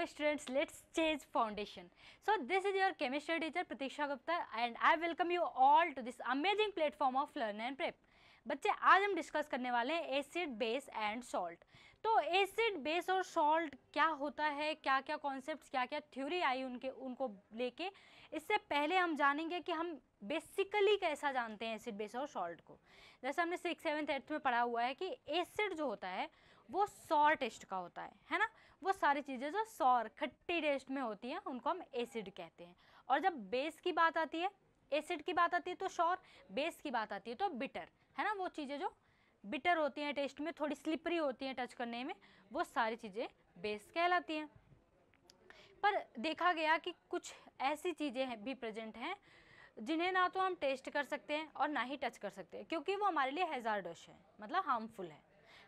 Hello students, let's change foundation. So this is your chemistry teacher Pratiksha Gupta and I welcome you all to this amazing platform of Learn and Prep. बच्चे आज हम discuss करने वाले हैं acid base and salt. तो acid base और salt क्या होता है, क्या क्या कॉन्सेप्ट्स, क्या क्या थ्योरी आई उनको लेके, इससे पहले हम जानेंगे कि हम बेसिकली कैसा जानते हैं एसिड बेस और सॉल्ट को। जैसे हमने 6th 7th 8th में पढ़ा हुआ है कि एसिड जो होता है वो सॉर टेस्ट का होता है ना। वो सारी चीज़ें जो सॉर खट्टी टेस्ट में होती हैं उनको हम एसिड कहते हैं। और जब बेस की बात आती है, एसिड की बात आती है तो सॉर, बेस की बात आती है तो बिटर, है ना। वो चीज़ें जो बिटर होती हैं टेस्ट में, थोड़ी स्लिपरी होती हैं टच करने में, वो सारी चीज़ें बेस कहलाती हैं। पर देखा गया कि कुछ ऐसी चीज़ें भी प्रेजेंट हैं जिन्हें ना तो हम टेस्ट कर सकते हैं और ना ही टच कर सकते हैं, क्योंकि वो हमारे लिए हैज़ार्डस है, मतलब हार्मफुल है,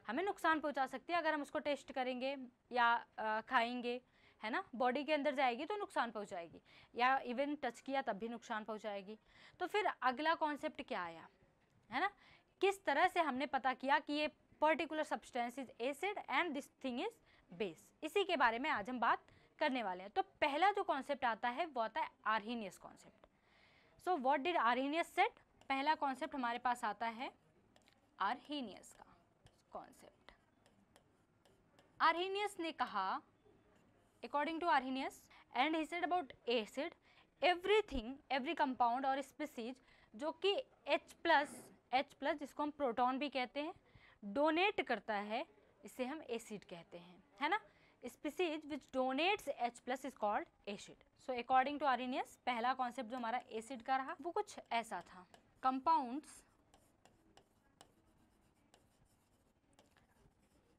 हमें नुकसान पहुंचा सकती है। अगर हम उसको टेस्ट करेंगे या खाएंगे, है ना, बॉडी के अंदर जाएगी तो नुकसान पहुंचाएगी, या इवन टच किया तब भी नुकसान पहुंचाएगी। तो फिर अगला कॉन्सेप्ट क्या आया, है ना, किस तरह से हमने पता किया कि ये particular substance is acid and this thing is base, इसी के बारे में आज हम बात करने वाले हैं। तो पहला जो कॉन्सेप्ट आता है वो आता है Arrhenius concept. So what did Arrhenius said? पहला कॉन्सेप्ट हमारे पास आता है आर्हीनियस का कॉन्सेप्ट। आर्हीनियस ने कहा, according to Arrhenius, and he said about acid, everything, every compound और स्पीसीज जो कि H+ जिसको हम प्रोटॉन भी कहते हैं, डोनेट करता है, इसे हम एसिड कहते हैं, है ना। Species which donates H+ is called acid. So according to Arrhenius पहला कॉन्सेप्ट जो हमारा एसिड का रहा वो कुछ ऐसा था, कंपाउंड्स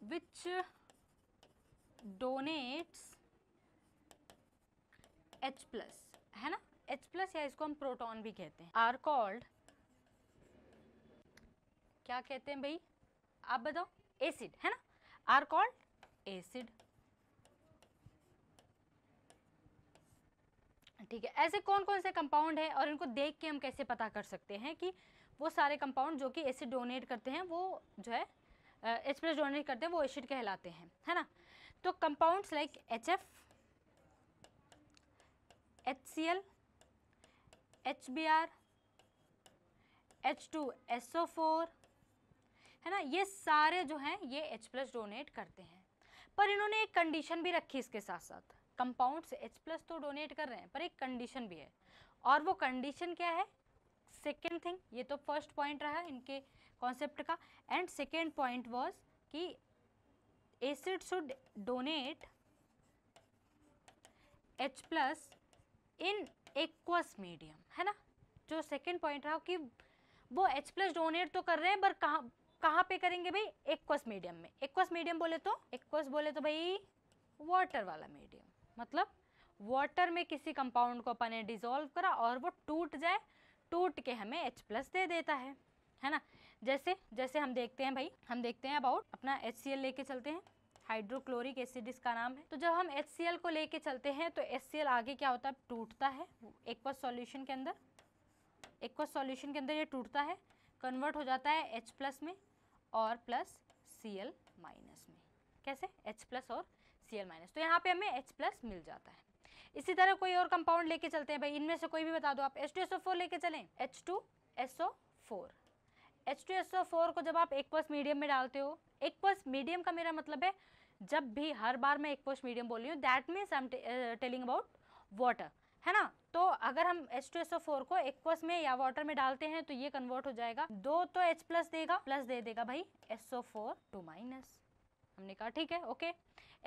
विच डोनेट्स H+, है ना, H+ या इसको हम प्रोटॉन भी कहते हैं, आर कॉल्ड, क्या कहते हैं भाई, आप बताओ, एसिड, है ना, आर कॉल्ड एसिड। ठीक है, ऐसे कौन कौन से कंपाउंड है और इनको देख के हम कैसे पता कर सकते हैं कि वो सारे कंपाउंड जो कि एसिड डोनेट करते हैं वो जो है H+ डोनेट करते हैं वो एसिड कहलाते हैं, है ना। तो compounds like HF, HCl, HBr, H2SO4, है ना, ये सारे जो हैं ये H+ डोनेट करते हैं। पर इन्होंने एक कंडीशन भी रखी इसके साथ साथ, कंपाउंड से H+ तो डोनेट कर रहे हैं पर एक कंडीशन भी है, और वो कंडीशन क्या है? सेकेंड थिंग, ये तो फर्स्ट पॉइंट रहा इनके कॉन्सेप्ट का, एंड सेकेंड पॉइंट वाज कि acid should donate H+ in aqueous medium, है ना। जो सेकेंड पॉइंट रहा कि वो H+ डोनेट तो कर रहे हैं पर कहाँ पे करेंगे भाई? एक्वस मीडियम में। एक्वस मीडियम बोले तो भाई वाटर वाला मीडियम, मतलब वाटर में किसी कंपाउंड को अपन ने डिसॉल्व करा और वो टूट जाए, टूट के हमें H+ दे देता है ना। जैसे हम देखते हैं भाई, हम देखते हैं अबाउट अपना HCl लेके चलते हैं, हाइड्रोक्लोरिक एसिड इसका नाम है। तो जब हम HCl को लेके चलते हैं तो HCl आगे क्या होता है? टूटता है एक्वस सॉल्यूशन के अंदर, एक्वस सॉल्यूशन के अंदर ये टूटता है, कन्वर्ट हो जाता है H+ में और प्लस Cl- में। कैसे? H+ और Cl-, तो यहाँ पे हमें H+ मिल जाता है। इसी तरह कोई और कंपाउंड लेके चलते हैं भाई, इनमें से कोई भी बता दो आप। H2SO4 लेके चलें, H2SO4, H2SO4 को जब आप एक्वस मीडियम में डालते हो, एक्वस मीडियम का मेरा मतलब है, जब भी हर बार मैं एक्वस मीडियम बोल रही हूँ that means I am telling about water, है ना। तो अगर हम H2SO4 को एक्वस में या वाटर में डालते हैं तो ये कन्वर्ट हो जाएगा, दो तो H+ देगा, प्लस दे देगा भाई SO4 2-। हमने कहा ठीक है, ओके,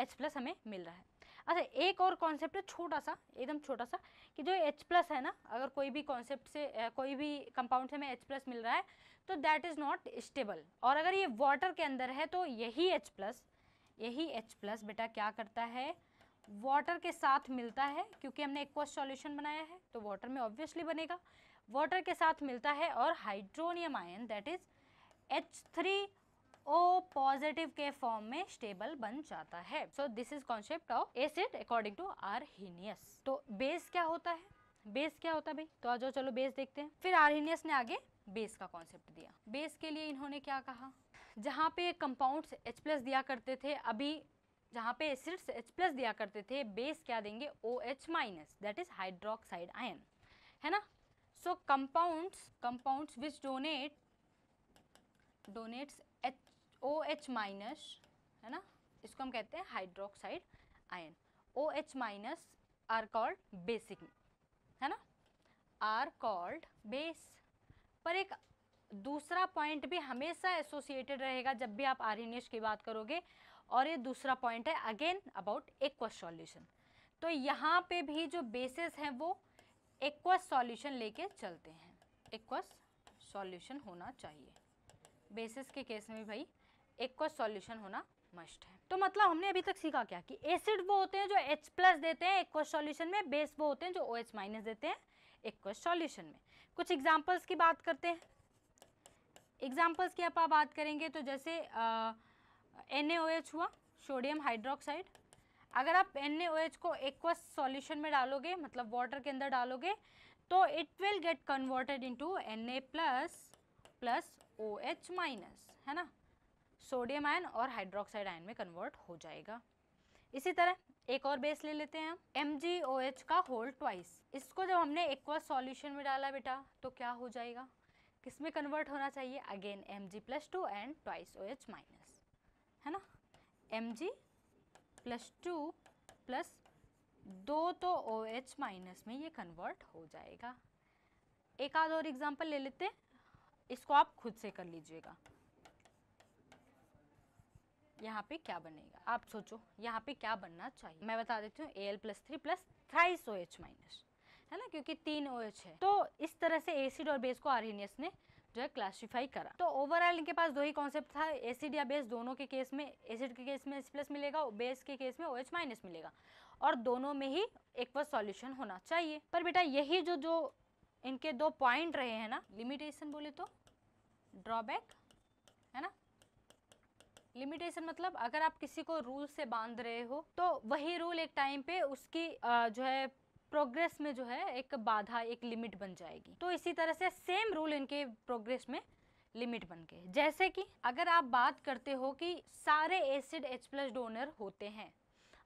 H+ हमें मिल रहा है। अच्छा, एक और कॉन्सेप्ट है छोटा सा, एकदम छोटा सा, कि जो H+ है ना, अगर कोई भी कॉन्सेप्ट से कोई भी कंपाउंड से हमें H+ मिल रहा है तो दैट इज़ नॉट स्टेबल, और अगर ये वाटर के अंदर है तो यही H+ बेटा क्या करता है? वाटर के साथ मिलता है, क्योंकि हमने एक्वस सॉल्यूशन बनाया है तो वाटर में ऑब्वियसली बनेगा, वाटर के साथ मिलता है और hydronium ion that is H3O positive के फॉर्म में स्टेबल बन जाता है। So this is concept of acid according to Arrhenius. तो बेस क्या होता है? बेस क्या होता है भाई? तो आ जाओ, चलो बेस देखते हैं। फिर आर्हीनियस ने आगे बेस का कॉन्सेप्ट दिया। बेस के लिए इन्होंने क्या कहा? जहाँ पे कंपाउंड्स H+ दिया करते थे, अभी जहाँ पे एसिड्स H+ दिया करते थे, बेस क्या देंगे OH-, that is hydroxide ion, है ना। So compounds which donates OH-, है ना, इसको हम कहते हैं hydroxide ion. OH- are called basic, है ना, आर कॉल्ड बेस। पर एक दूसरा पॉइंट भी हमेशा एसोसिएटेड रहेगा जब भी आप आरएनएस की बात करोगे, और ये दूसरा पॉइंट है अगेन अबाउट एक्वस सॉल्यूशन। तो यहाँ पे भी जो बेसिस हैं वो एक्वस सॉल्यूशन लेके चलते हैं, एक्वस सॉल्यूशन होना चाहिए। बेसिस के केस में भी भाई एक्वस सॉल्यूशन होना मस्ट है। तो मतलब हमने अभी तक सीखा क्या कि एसिड वो होते हैं जो H+ देते हैं एक्वस सॉल्यूशन में, बेस वो होते हैं जो OH- देते हैं एक्वस सॉल्यूशन में। कुछ एग्जांपल्स की बात करते हैं। एग्जांपल्स की आप बात करेंगे तो जैसे NaOH हुआ, सोडियम हाइड्रोक्साइड। अगर आप NaOH को एक्वस सॉल्यूशन में डालोगे, मतलब वाटर के अंदर डालोगे, तो it will get converted into Na plus OH-, है ना, सोडियम आयन और हाइड्रोक्साइड आयन में कन्वर्ट हो जाएगा। इसी तरह एक और बेस ले लेते हैं हम, MgOH का होल ट्वाइस। इसको जब हमने एक्वस सॉल्यूशन में डाला बेटा तो क्या हो जाएगा, किस में कन्वर्ट होना चाहिए, again Mg+2 and twice OH-, है ना, Mg+2 प्लस 2 तो OH- में ये कन्वर्ट हो जाएगा। एक आध और एग्जांपल ले लेते हैं, इसको आप खुद से कर लीजिएगा। यहाँ पे क्या बनेगा, आप सोचो यहाँ पे क्या बनना चाहिए, मैं बता देती हूँ Al+3 प्लस थ्राइस OH-, है ना, क्योंकि 3 OH है। तो इस तरह से एसिड और बेस को आर्हेनियस ने जो है क्लासिफाई करा। तो ओवरऑल इनके पास दो ही कॉन्सेप्ट था, एसिड या बेस, दोनों के केस में, एसिड के केस में H+ मिलेगा, बेस के केस में OH- मिलेगा, और दोनों में ही एक्वस सॉल्यूशन होना चाहिए। पर बेटा यही जो इनके दो पॉइंट रहे हैं ना, लिमिटेशन बोले तो ड्रॉबैक, है ना। लिमिटेशन मतलब अगर आप किसी को रूल से बांध रहे हो तो वही रूल एक टाइम पे उसकी जो है प्रोग्रेस में जो है एक बाधा, एक लिमिट बन जाएगी। तो इसी तरह से सेम रूल इनके प्रोग्रेस में लिमिट बन के, जैसे कि अगर आप बात करते हो कि सारे एसिड H+ डोनर होते हैं,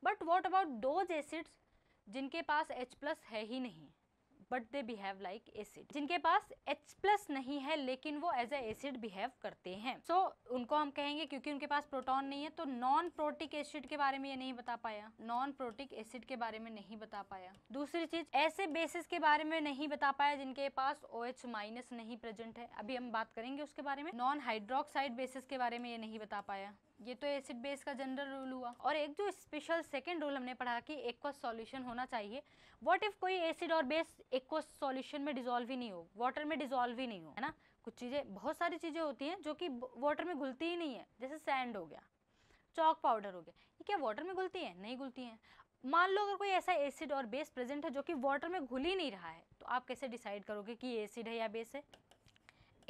but what about those acids जिनके पास H+ है ही नहीं, but they behave like acid, जिनके पास H+ नहीं है लेकिन वो एज ए एसिड बिहेव करते हैं। सो उनको हम कहेंगे, क्योंकि उनके पास प्रोटॉन नहीं है, तो नॉन प्रोटिक एसिड के बारे में ये नहीं बता पाया, नॉन प्रोटिक एसिड के बारे में नहीं बता पाया। दूसरी चीज, ऐसे बेसिस के बारे में नहीं बता पाया जिनके पास OH- नहीं प्रेजेंट है, अभी हम बात करेंगे उसके बारे में। नॉन हाइड्रोक्साइड बेसिस के बारे में ये नहीं बता पाया। ये तो एसिड बेस का जनरल रूल हुआ। और एक जो स्पेशल सेकंड रूल हमने पढ़ा कि एक्वस सॉल्यूशन होना चाहिए। व्हाट इफ कोई एसिड और बेस एक्वस सॉल्यूशन में डिसॉल्व ही नहीं हो, वाटर में डिसॉल्व ही नहीं हो, है ना। कुछ चीजें, बहुत सारी चीजें होती हैं जो कि वाटर में घुलती ही नहीं है, जैसे सैंड हो गया, चॉक पाउडर हो गया, ये क्या वाटर में घुलती है, नहीं घुलती हैं। मान लो अगर कोई ऐसा एसिड और बेस प्रेजेंट है जो कि वाटर में घुल ही नहीं रहा है, तो आप कैसे डिसाइड करोगे कि ये एसिड है या बेस है।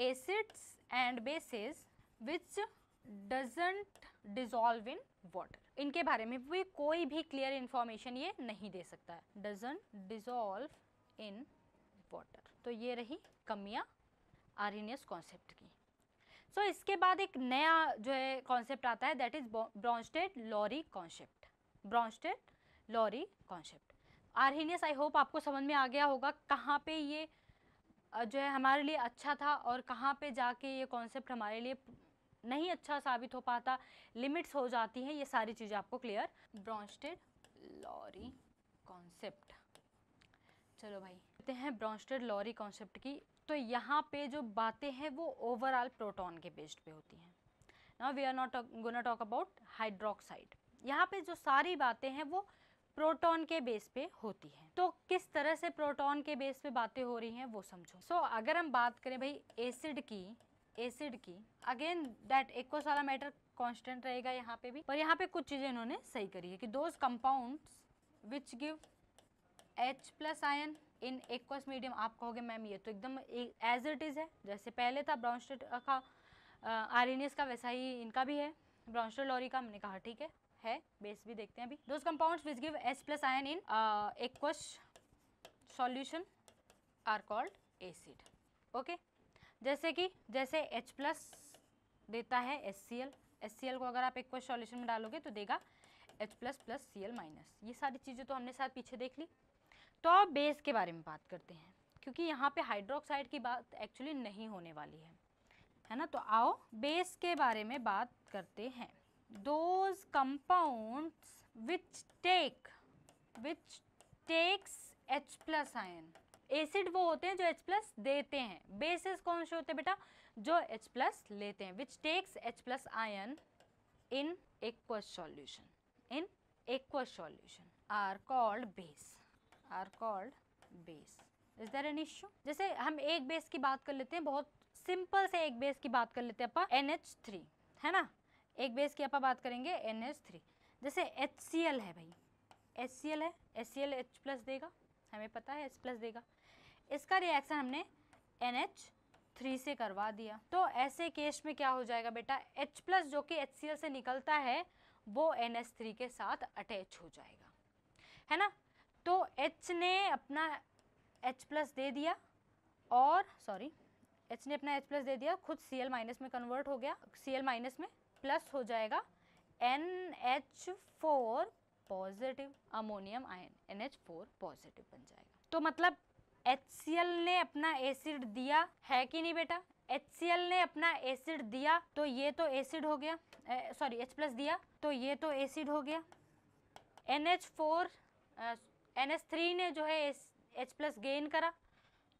Acids and bases which doesn't dissolve in water, इनके बारे में भी कोई भी क्लियर इंफॉर्मेशन ये नहीं दे सकता है, डजंट डिसॉल्व इन वाटर। तो ये रही कमियां आर्हेनियस कॉन्सेप्ट की। सो इसके बाद एक नया जो है कॉन्सेप्ट आता है, that is Brønsted-lorry concept. Brønsted-lorry concept Arrhenius, I hope आपको समझ में आ गया होगा कहाँ पे ये जो है हमारे लिए अच्छा था और कहाँ पे जाके ये कॉन्सेप्ट हमारे लिए नहीं अच्छा साबित हो पाता, लिमिट्स हो जाती हैं, ये सारी चीज़ें आपको क्लियर। ब्रॉन्स्टेड-लॉरी कॉन्सेप्ट, चलो भाई कहते हैं ब्रॉन्स्टेड-लॉरी कॉन्सेप्ट की। तो यहाँ पे जो बातें हैं वो ओवरऑल प्रोटॉन के बेस्ड पे होती हैं। Now we are not gonna talk about hydroxide. यहाँ पे जो सारी बातें हैं वो प्रोटॉन के बेस पे होती हैं। तो किस तरह से प्रोटॉन के बेस पे बातें हो रही हैं वो समझो। सो अगर हम बात करें भाई एसिड की अगेन दैट एक्वस वाला मैटर कांस्टेंट रहेगा यहाँ पे भी, पर यहाँ पे कुछ चीजें इन्होंने सही करी है कि those compounds which give H+ ion in aqueous medium. आप कहोगे मैम ये तो एकदम एज इट इज है, जैसे पहले था ब्रॉन्स्टेड का आर्हेनियस का, वैसा ही इनका भी है ब्रॉन्स्टेड-लॉरी का। हमने कहा ठीक है, बेस भी देखते हैं अभी। Those compounds which give H+ ion in aqueous solution are called acid. Okay, जैसे H+ देता है HCl को अगर आप एक्वस सॉल्यूशन में डालोगे तो देगा H plus plus Cl minus. ये सारी चीज़ें तो हमने साथ पीछे देख ली। तो अब बेस के बारे में बात करते हैं, क्योंकि यहाँ पे हाइड्रोक्साइड की बात एक्चुअली नहीं होने वाली है ना। तो आओ बेस के बारे में बात करते हैं। Those compounds which takes H plus ion, acid वो होते हैं जो H प्लस देते हैं, बेसिस कौन से होते हैं बेटा, जो H प्लस लेते हैं, which takes H plus ion in aqueous solution are called base, is there an issue? जैसे हम एक बेस की बात कर लेते हैं, बहुत सिंपल से एक बेस की बात कर लेते हैं अपन, NH3 है ना, एक बेस की अपन बात करेंगे NH3। जैसे HCl है भाई, HCl है, HCl H प्लस देगा, हमें पता है H प्लस देगा, इसका रिएक्शन हमने NH3 से करवा दिया, तो ऐसे केस में क्या हो जाएगा बेटा, H प्लस जो कि HCl से निकलता है वो NH3 के साथ अटैच हो जाएगा, है ना। तो H ने अपना H प्लस दे दिया और H ने अपना H प्लस दे दिया, खुद Cl माइनस में कन्वर्ट हो गया, Cl माइनस में प्लस हो जाएगा NH4 positive ammonium ion, NH4 positive बन जाएगा। तो मतलब HCl ने अपना एसिड दिया है कि नहीं बेटा, HCl ने अपना एसिड दिया तो ये तो एसिड हो गया, H प्लस दिया तो ये तो एसिड हो गया, NH3 ने जो है H प्लस गेन करा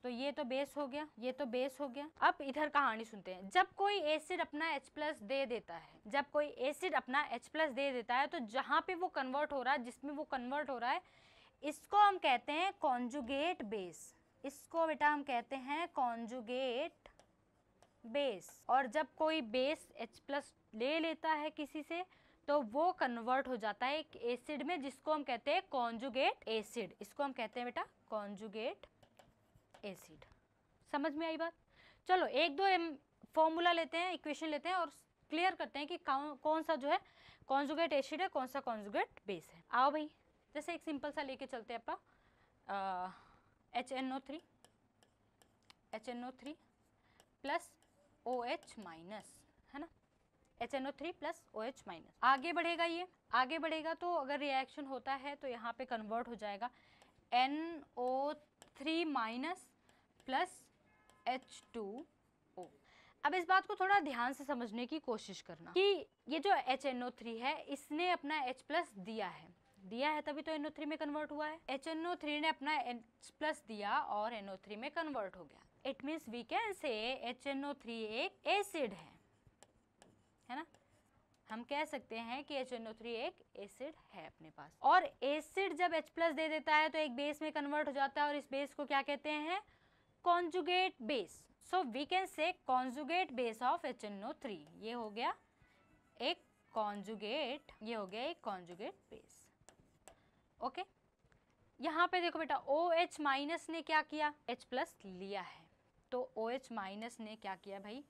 तो ये तो बेस हो गया, ये तो बेस हो गया। अब इधर कहानी सुनते हैं, जब कोई एसिड अपना H प्लस दे देता है, जब कोई एसिड अपना H प्लस दे देता है तो जहाँ पे वो कन्वर्ट हो रहा है, जिसमें वो कन्वर्ट हो रहा है, इसको हम कहते हैं कॉन्जुगेट बेस, इसको बेटा हम कहते हैं कॉन्जुगेट बेस। और जब कोई बेस H प्लस ले लेता है किसी से तो वो कन्वर्ट हो जाता है एक एसिड में, जिसको हम कहते हैं कॉन्जुगेट एसिड, इसको हम कहते हैं बेटा कॉन्जुगेट एसिड। समझ में आई बात? चलो एक दो फॉर्मूला लेते हैं, इक्वेशन लेते हैं और क्लियर करते हैं कि कौन सा जो है कॉन्जुगेट एसिड है, कौन सा कॉन्जुगेट बेस है। आओ भाई, जैसे एक सिंपल सा लेके चलते हैं अपना HNO3 प्लस OH माइनस, है ना, HNO3 प्लस OH माइनस। आगे बढ़ेगा, ये आगे बढ़ेगा तो अगर रिएक्शन होता है तो यहाँ पे कन्वर्ट हो जाएगा NO3 माइनस प्लस H2O। अब इस बात को थोड़ा ध्यान से समझने की कोशिश करना कि ये जो HNO3 है इसने अपना H प्लस दिया है तभी तो NO3 में कन्वर्ट हुआ है। HNO3 ने अपना H प्लस दिया और NO3 में कन्वर्ट हो गया। इट मीन्स वी कैन से HNO3 एक एसिड है ना, हम कह सकते हैं कि HNO3 एक एसिड है अपने पास। और एसिड जब H प्लस दे देता है तो एक बेस में कन्वर्ट हो जाता है और इस बेस को क्या कहते हैं, conjugate base. So we can say conjugate base of HNO3, ये हो गया एक कॉन्जुगेट, ये हो गया एक कॉन्जुगेट बेस। ओके, यहाँ पे देखो बेटा OH माइनस ने क्या किया, H प्लस लिया है, तो OH माइनस ने क्या किया भाई,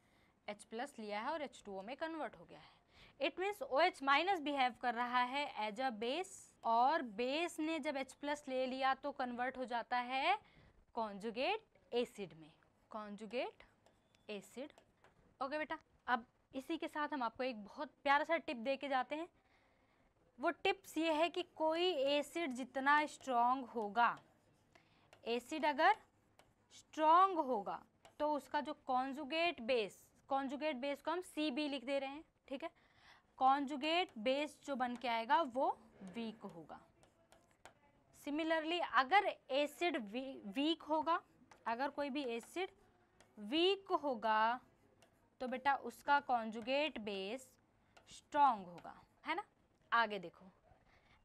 H प्लस लिया है और H2O में कन्वर्ट हो गया है। It means OH minus behave कर रहा है एज अ बेस, और बेस ने जब H प्लस ले लिया तो कन्वर्ट हो जाता है कॉन्जुगेट एसिड में, कॉन्जुगेट एसिड। ओके बेटा, अब इसी के साथ हम आपको एक बहुत प्यारा सा टिप दे के जाते हैं। वो टिप्स ये है कि कोई एसिड जितना स्ट्रॉन्ग होगा, एसिड अगर स्ट्रॉन्ग होगा तो उसका जो कॉन्जुगेट बेस को हम CB लिख दे रहे हैं, ठीक है, कॉन्जुगेट बेस जो बन के आएगा वो वीक होगा। सिमिलरली अगर एसिड वीक होगा, अगर कोई भी एसिड वीक होगा तो बेटा उसका कॉन्जुगेट बेस स्ट्रॉन्ग होगा, है ना। आगे देखो,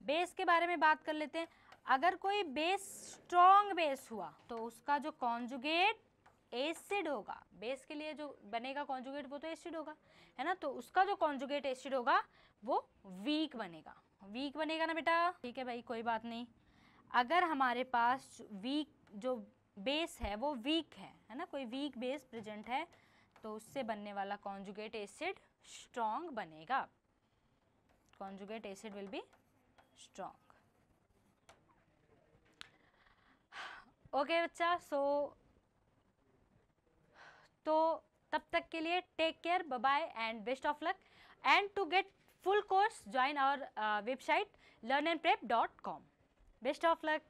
बेस के बारे में बात कर लेते हैं। अगर कोई बेस स्ट्रॉन्ग बेस हुआ तो उसका जो कॉन्जुगेट एसिड होगा, बेस के लिए जो बनेगा कॉन्जुगेट वो तो एसिड होगा, है ना, तो उसका जो कॉन्जुगेट एसिड होगा वो वीक बनेगा ना बेटा, ठीक है भाई, कोई बात नहीं। अगर हमारे पास वीक जो बेस है वो वीक है ना, कोई वीक बेस प्रेजेंट है तो उससे बनने वाला कॉन्जुगेट एसिड स्ट्रॉन्ग बनेगा, conjugate acid will be strong. Okay बच्चा, तो तब तक के लिए take care, bye bye and best of luck. And to get full course, join our website learnandprep.com. Best of luck.